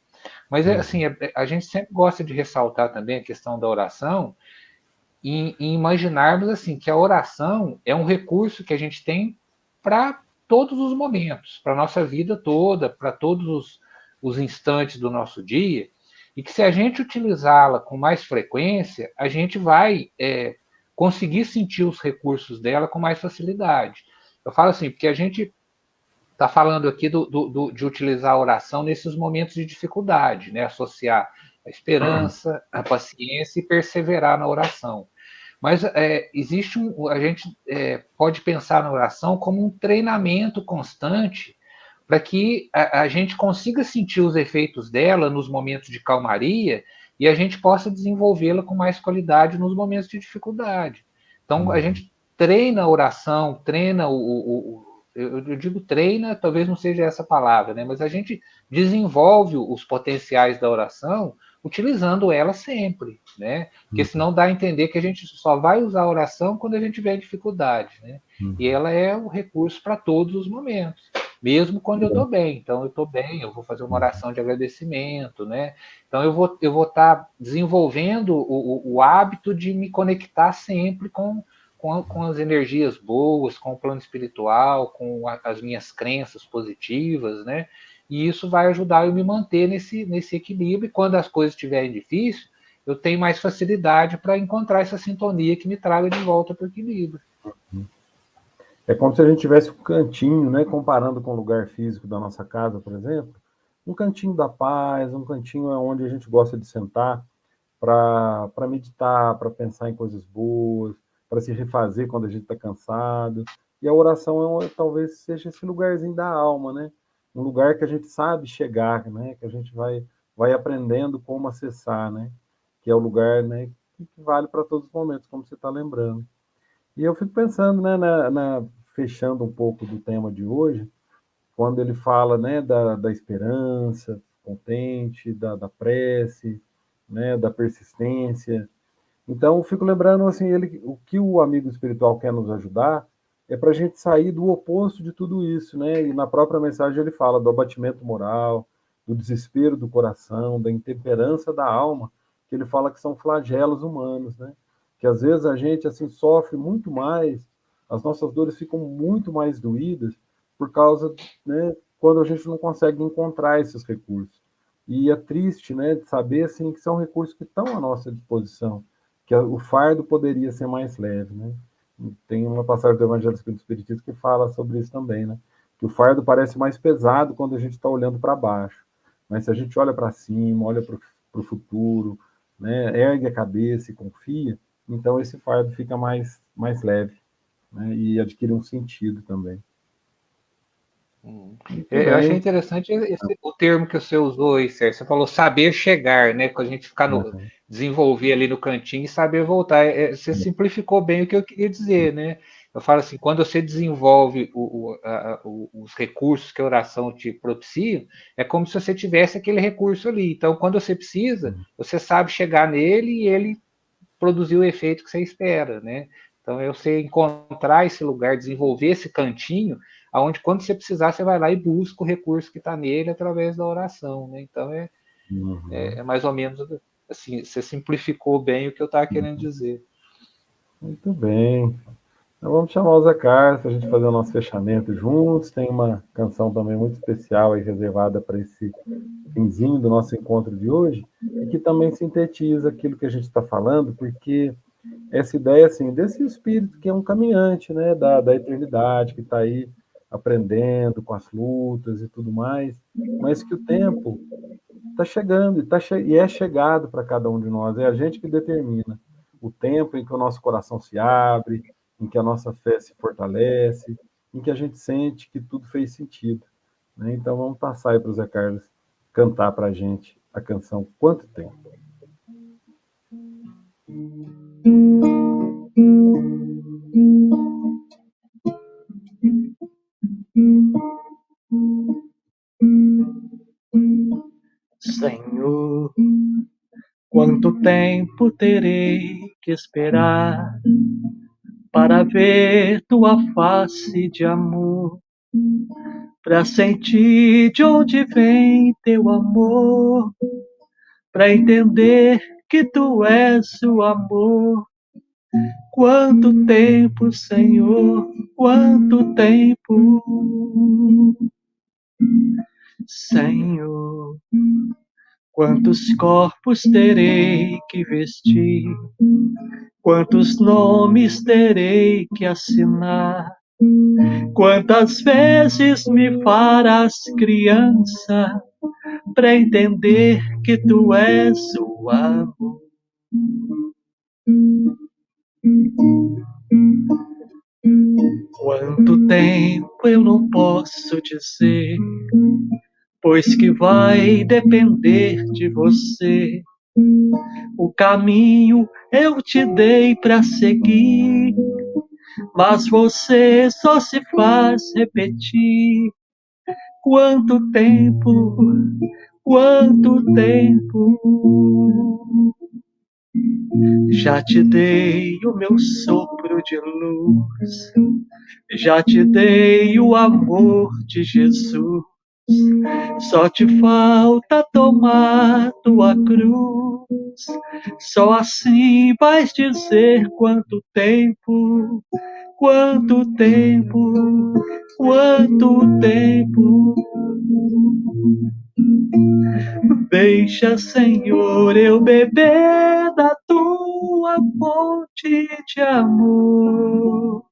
Mas, assim, a gente sempre gosta de ressaltar também a questão da oração e imaginarmos, assim, que a oração é um recurso que a gente tem para todos os momentos, para a nossa vida toda, para todos os instantes do nosso dia, e que se a gente utilizá-la com mais frequência, a gente vai conseguir sentir os recursos dela com mais facilidade. Eu falo assim, porque a gente está falando aqui de utilizar a oração nesses momentos de dificuldade, né? Associar a esperança, a paciência e perseverar na oração. Mas existe a gente pode pensar na oração como um treinamento constante para que a gente consiga sentir os efeitos dela nos momentos de calmaria e a gente possa desenvolvê-la com mais qualidade nos momentos de dificuldade. Então, a gente treina a oração, treina eu digo treina, talvez não seja essa palavra, né? Mas a gente desenvolve os potenciais da oração utilizando ela sempre, né? Porque senão dá a entender que a gente só vai usar a oração quando a gente tiver dificuldade, né? E ela é o recurso para todos os momentos, mesmo quando eu estou bem. Então, eu estou bem, eu vou fazer uma oração de agradecimento, né? Então, eu vou estar desenvolvendo o hábito de me conectar sempre com as energias boas, com o plano espiritual, com as minhas crenças positivas, né? E isso vai ajudar eu me manter nesse equilíbrio. E quando as coisas estiverem difíceis, eu tenho mais facilidade para encontrar essa sintonia que me traga de volta para o equilíbrio. É como se a gente tivesse um cantinho, né? Comparando com o lugar físico da nossa casa, por exemplo, um cantinho da paz, um cantinho onde a gente gosta de sentar para meditar, para pensar em coisas boas, para se refazer quando a gente está cansado. E a oração talvez seja esse lugarzinho da alma, né? Um lugar que a gente sabe chegar, né? Que a gente vai aprendendo como acessar, né? Que é o lugar, né? Que vale para todos os momentos, como você está lembrando. E eu fico pensando, né? Fechando um pouco do tema de hoje, quando ele fala, né? Da esperança, contente, da prece, né? Da persistência. Então, eu fico lembrando, assim, o que o amigo espiritual quer nos ajudar é para a gente sair do oposto de tudo isso, né? E na própria mensagem ele fala do abatimento moral, do desespero do coração, da intemperança da alma, que ele fala que são flagelos humanos, né? Que às vezes a gente, assim, sofre muito mais, as nossas dores ficam muito mais doídas por causa, né? Quando a gente não consegue encontrar esses recursos. E é triste, né? De saber, assim, que são recursos que estão à nossa disposição, que o fardo poderia ser mais leve, né? Tem uma passagem do Evangelho segundo o Espiritismo que fala sobre isso também, né? Que o fardo parece mais pesado quando a gente está olhando para baixo, mas se a gente olha para cima, olha para o futuro, né? Ergue a cabeça e confia, então esse fardo fica mais leve, né? E adquire um sentido também. Muito Eu achei bem. interessante o termo que você usou aí, Sérgio. Você falou saber chegar, né? Quando a gente ficar Uhum. desenvolver ali no cantinho e saber voltar. Você simplificou bem o que eu queria dizer, né? Eu falo assim, quando você desenvolve os recursos que a oração te propicia, é como se você tivesse aquele recurso ali. Então, quando você precisa, você sabe chegar nele e ele produzir o efeito que você espera, né? Então, é você encontrar esse lugar, desenvolver esse cantinho, aonde quando você precisar, você vai lá e busca o recurso que está nele através da oração, né? Então, Uhum. é mais ou menos assim, você simplificou bem o que eu estava querendo dizer. Muito bem. Então vamos chamar o Zé Carlos para a gente fazer o nosso fechamento juntos. Tem uma canção também muito especial aí reservada para esse finzinho do nosso encontro de hoje e que também sintetiza aquilo que a gente está falando, porque essa ideia assim desse espírito que é um caminhante, né, da eternidade, que está aí aprendendo com as lutas e tudo mais, mas que o tempo está chegando e é chegado para cada um de nós. É a gente que determina o tempo em que o nosso coração se abre, em que a nossa fé se fortalece, em que a gente sente que tudo fez sentido, né? Então vamos passar aí para o Zé Carlos cantar para a gente a canção Quanto Tempo. Senhor, quanto tempo terei que esperar para ver tua face de amor, para sentir de onde vem teu amor, para entender que tu és o amor. Quanto tempo, Senhor, quanto tempo, Senhor, quantos corpos terei que vestir, quantos nomes terei que assinar, quantas vezes me farás criança, para entender que tu és o amor. Quanto tempo eu não posso dizer, pois que vai depender de você. O caminho eu te dei para seguir, mas você só se faz repetir. Quanto tempo, quanto tempo. Já te dei o meu sopro de luz, já te dei o amor de Jesus. Só te falta tomar tua cruz. Só assim vais dizer quanto tempo, quanto tempo, quanto tempo. Deixa, Senhor, eu beber da tua fonte de amor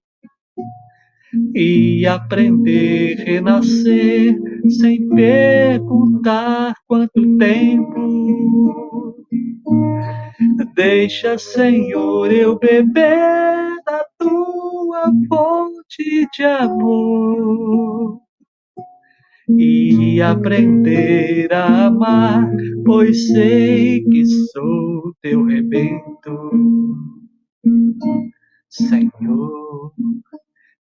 e aprender a renascer sem perguntar quanto tempo. Deixa, Senhor, eu beber da tua fonte de amor e aprender a amar, pois sei que sou teu rebento. Senhor,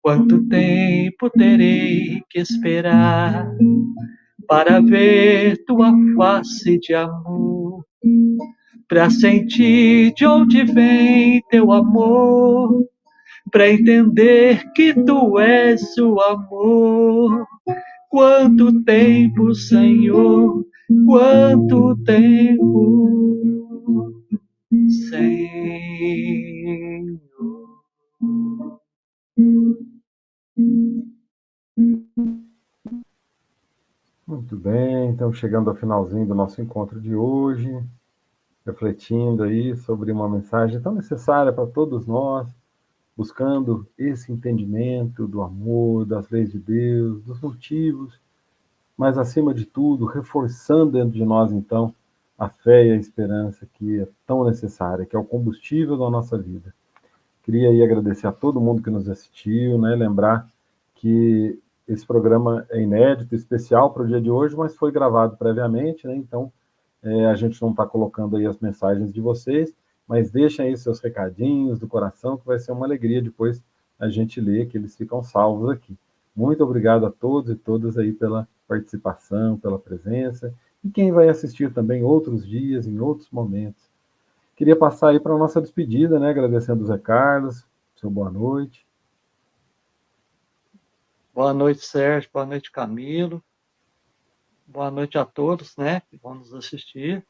quanto tempo terei que esperar para ver tua face de amor, para sentir de onde vem teu amor, para entender que tu és o amor. Quanto tempo, Senhor, quanto tempo, Senhor. Muito bem, então chegando ao finalzinho do nosso encontro de hoje, refletindo aí sobre uma mensagem tão necessária para todos nós, buscando esse entendimento do amor, das leis de Deus, dos motivos, mas acima de tudo, reforçando dentro de nós então a fé e a esperança que é tão necessária, que é o combustível da nossa vida. Queria aí agradecer a todo mundo que nos assistiu, né? Lembrar que esse programa é inédito, especial para o dia de hoje, mas foi gravado previamente, né? Então, a gente não está colocando aí as mensagens de vocês, mas deixem aí seus recadinhos do coração, que vai ser uma alegria depois a gente ler, que eles ficam salvos aqui. Muito obrigado a todos e todas aí pela participação, pela presença, e quem vai assistir também outros dias, em outros momentos. Queria passar aí para a nossa despedida, né? Agradecendo o Zé Carlos, seu boa noite. Boa noite, Sérgio. Boa noite, Camilo. Boa noite a todos, né, que vão nos assistir.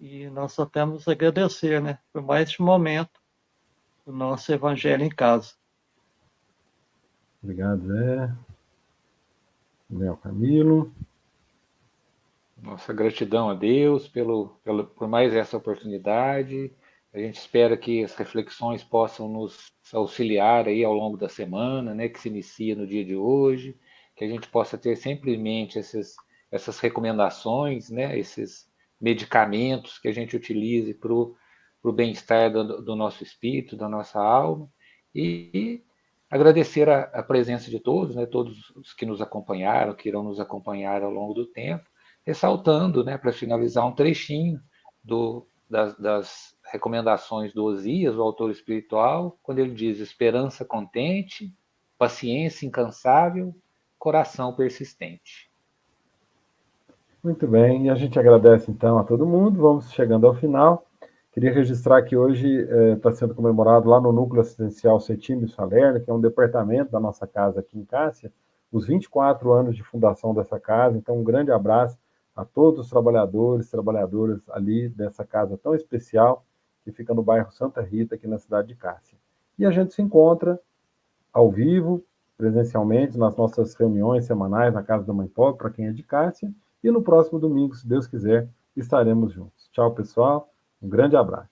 E nós só temos a agradecer, né, por mais este momento do nosso Evangelho em Casa. Obrigado, Zé. Léo Camilo. Nossa gratidão a Deus por mais essa oportunidade. A gente espera que as reflexões possam nos auxiliar aí ao longo da semana, né, que se inicia no dia de hoje, que a gente possa ter sempre em mente essas recomendações, né, esses medicamentos que a gente utilize para o bem-estar do nosso espírito, da nossa alma, e agradecer a presença de todos, né, todos os que nos acompanharam, que irão nos acompanhar ao longo do tempo, ressaltando, né, para finalizar, um trechinho das recomendações do Osias, o autor espiritual, quando ele diz: esperança contente, paciência incansável, coração persistente. Muito bem, e a gente agradece então a todo mundo, vamos chegando ao final. Queria registrar que hoje está sendo comemorado lá no Núcleo Assistencial Cetímio Salerno, que é um departamento da nossa casa aqui em Cássia, os 24 anos de fundação dessa casa. Então, um grande abraço a todos os trabalhadores, trabalhadoras ali dessa casa tão especial, que fica no bairro Santa Rita, aqui na cidade de Cássia. E a gente se encontra ao vivo, presencialmente, nas nossas reuniões semanais na Casa da Mãe Pobre, para quem é de Cássia, e no próximo domingo, se Deus quiser, estaremos juntos. Tchau, pessoal. Um grande abraço.